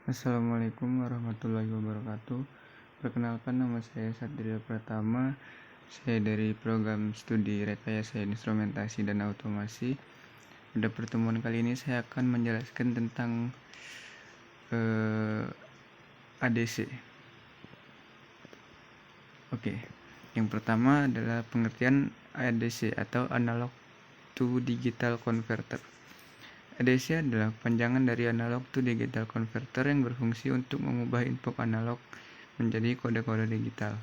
Assalamualaikum warahmatullahi wabarakatuh. Perkenalkan, nama saya Satria Pratama. Saya dari program studi Rekayasa Instrumentasi dan Automasi. Pada pertemuan kali ini saya akan menjelaskan tentang ADC. Oke, yang pertama adalah pengertian ADC atau Analog to Digital Converter. ADC adalah panjangan dari Analog to Digital Converter yang berfungsi untuk mengubah input analog menjadi kode-kode digital.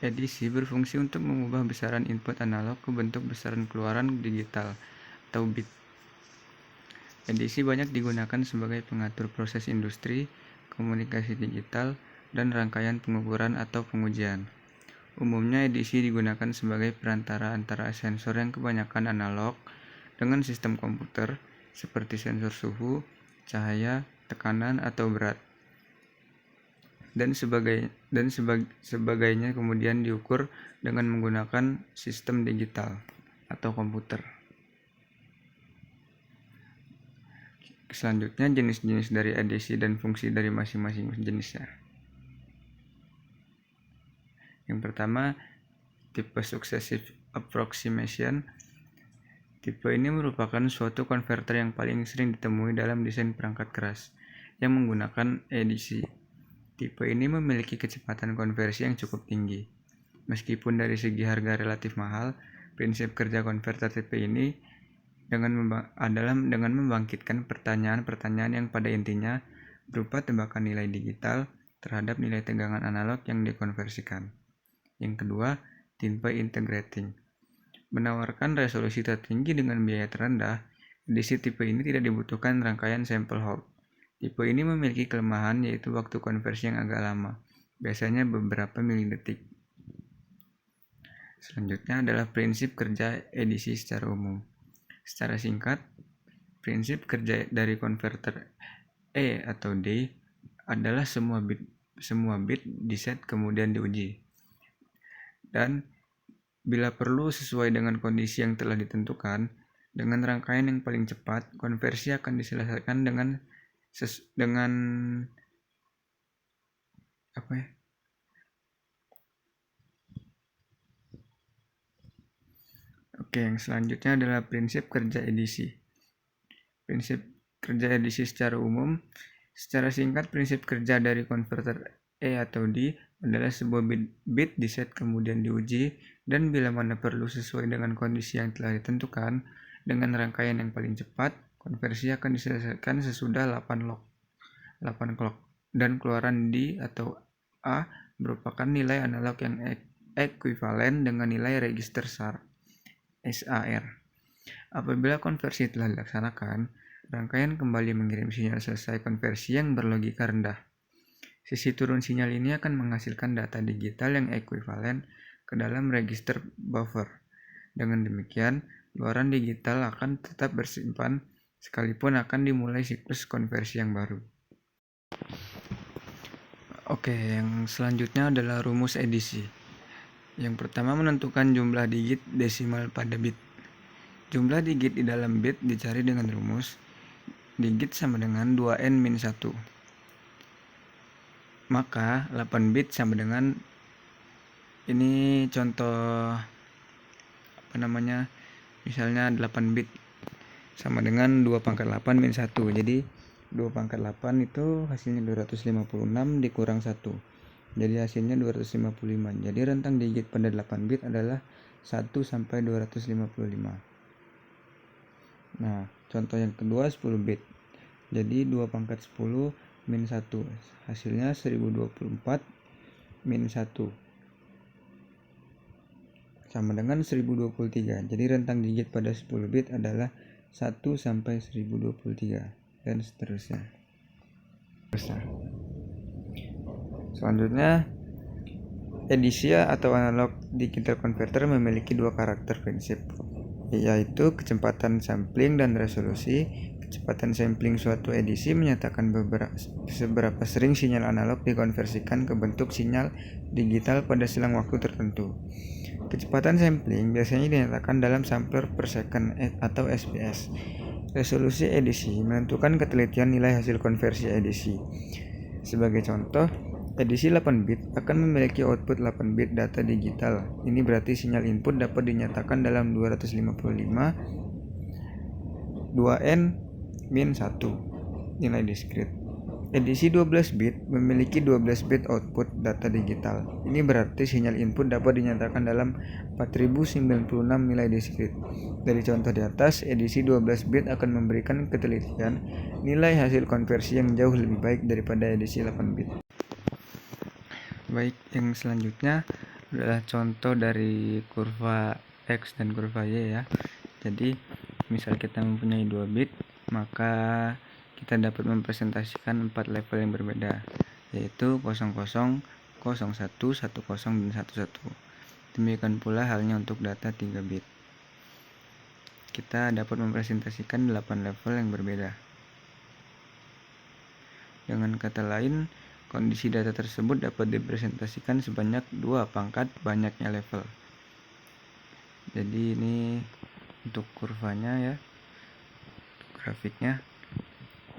ADC berfungsi untuk mengubah besaran input analog ke bentuk besaran keluaran digital atau bit. ADC banyak digunakan sebagai pengatur proses industri, komunikasi digital, dan rangkaian pengukuran atau pengujian. Umumnya ADC digunakan sebagai perantara antara sensor yang kebanyakan analog dengan sistem komputer seperti sensor suhu, cahaya, tekanan, atau berat, dan sebagainya kemudian diukur dengan menggunakan sistem digital atau komputer. Selanjutnya, jenis-jenis dari ADC dan fungsi dari masing-masing jenisnya. Yang pertama, tipe Successive Approximation. Tipe ini merupakan suatu konverter yang paling sering ditemui dalam desain perangkat keras yang menggunakan ADC. Tipe ini memiliki kecepatan konversi yang cukup tinggi. Meskipun dari segi harga relatif mahal, prinsip kerja konverter tipe ini adalah dengan membangkitkan pertanyaan-pertanyaan yang pada intinya berupa tebakan nilai digital terhadap nilai tegangan analog yang dikonversikan. Yang kedua, tipe Integrating. Menawarkan resolusi tertinggi dengan biaya terendah, ADC tipe ini tidak dibutuhkan rangkaian sampel hold. Tipe ini memiliki kelemahan yaitu waktu konversi yang agak lama, biasanya beberapa milidetik. Selanjutnya adalah prinsip kerja ADC secara umum. Secara singkat, prinsip kerja dari konverter E atau D adalah semua bit diset kemudian diuji. Dan bila perlu sesuai dengan kondisi yang telah ditentukan, dengan rangkaian yang paling cepat, konversi akan diselesaikan dengan yang selanjutnya adalah prinsip kerja ADC. Prinsip kerja ADC secara umum. Secara singkat, prinsip kerja dari konverter E atau D adalah sebuah bit diset kemudian diuji, dan bila mana perlu sesuai dengan kondisi yang telah ditentukan, dengan rangkaian yang paling cepat, konversi akan diselesaikan sesudah 8 clock, dan keluaran D atau A merupakan nilai analog yang ekuivalen dengan nilai register SAR. Apabila konversi telah dilaksanakan, rangkaian kembali mengirim sinyal selesai konversi yang berlogika rendah. Sisi turun sinyal ini akan menghasilkan data digital yang ekuivalen ke dalam register buffer. Dengan demikian, keluaran digital akan tetap bersimpan sekalipun akan dimulai siklus konversi yang baru. Oke, yang selanjutnya adalah rumus ADC. Yang pertama, menentukan jumlah digit desimal pada bit. Jumlah digit di dalam bit dicari dengan rumus digit sama dengan 2n-1. Maka 8 bit sama dengan, ini contoh misalnya 8 bit sama dengan 2 pangkat 8 min 1. Jadi 2 pangkat 8 itu hasilnya 256 dikurang 1. Jadi hasilnya 255. Jadi rentang digit pada 8 bit adalah 1 sampai 255. Nah, contoh yang kedua 10 bit. Jadi 2 pangkat 10 min 1. Hasilnya 1024 min 1. Sama dengan 1023. Jadi rentang digit pada 10 bit adalah 1 sampai 1023 dan seterusnya. Selanjutnya, ADC atau Analog Digital Converter memiliki dua karakter prinsip, yaitu kecepatan sampling dan resolusi. Kecepatan sampling suatu ADC menyatakan seberapa sering sinyal analog dikonversikan ke bentuk sinyal digital pada selang waktu tertentu. Kecepatan sampling biasanya dinyatakan dalam sampler per second atau SPS. Resolusi edisi menentukan ketelitian nilai hasil konversi edisi. Sebagai contoh, edisi 8 bit akan memiliki output 8 bit data digital. Ini berarti sinyal input dapat dinyatakan dalam 255 2n-1 nilai diskrit. Edisi 12 bit memiliki 12 bit output data digital. Ini berarti sinyal input dapat dinyatakan dalam 4096 nilai diskrit. Dari contoh di atas, edisi 12 bit akan memberikan ketelitian nilai hasil konversi yang jauh lebih baik daripada edisi 8 bit. Baik, yang selanjutnya adalah contoh dari kurva X dan kurva Y ya. Jadi, misal kita mempunyai 2 bit, maka kita dapat mempresentasikan 4 level yang berbeda, yaitu 00, 01, 10, dan 11. Demikian pula halnya untuk data 3 bit. Kita dapat mempresentasikan 8 level yang berbeda. Dengan kata lain, kondisi data tersebut dapat dipresentasikan sebanyak 2 pangkat banyaknya level. Jadi ini untuk kurvanya ya, grafiknya.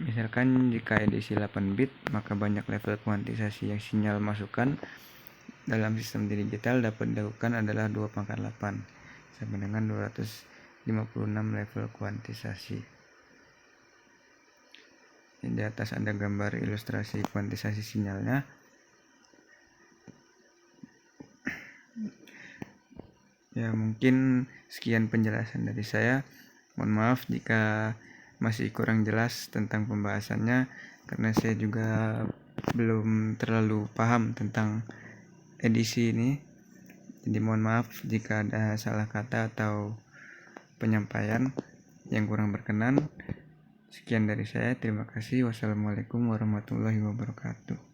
Misalkan jika edisi 8 bit, maka banyak level kuantisasi yang sinyal masukkan dalam sistem digital dapat dilakukan adalah 2 pangkat 8 sama dengan 256 level kuantisasi. Di atas ada gambar ilustrasi kuantisasi sinyalnya. Ya, mungkin sekian penjelasan dari saya. Mohon maaf jika masih kurang jelas tentang pembahasannya, karena saya juga belum terlalu paham tentang edisi ini. Jadi mohon maaf jika ada salah kata atau penyampaian yang kurang berkenan. Sekian dari saya, terima kasih. Wassalamualaikum warahmatullahi wabarakatuh.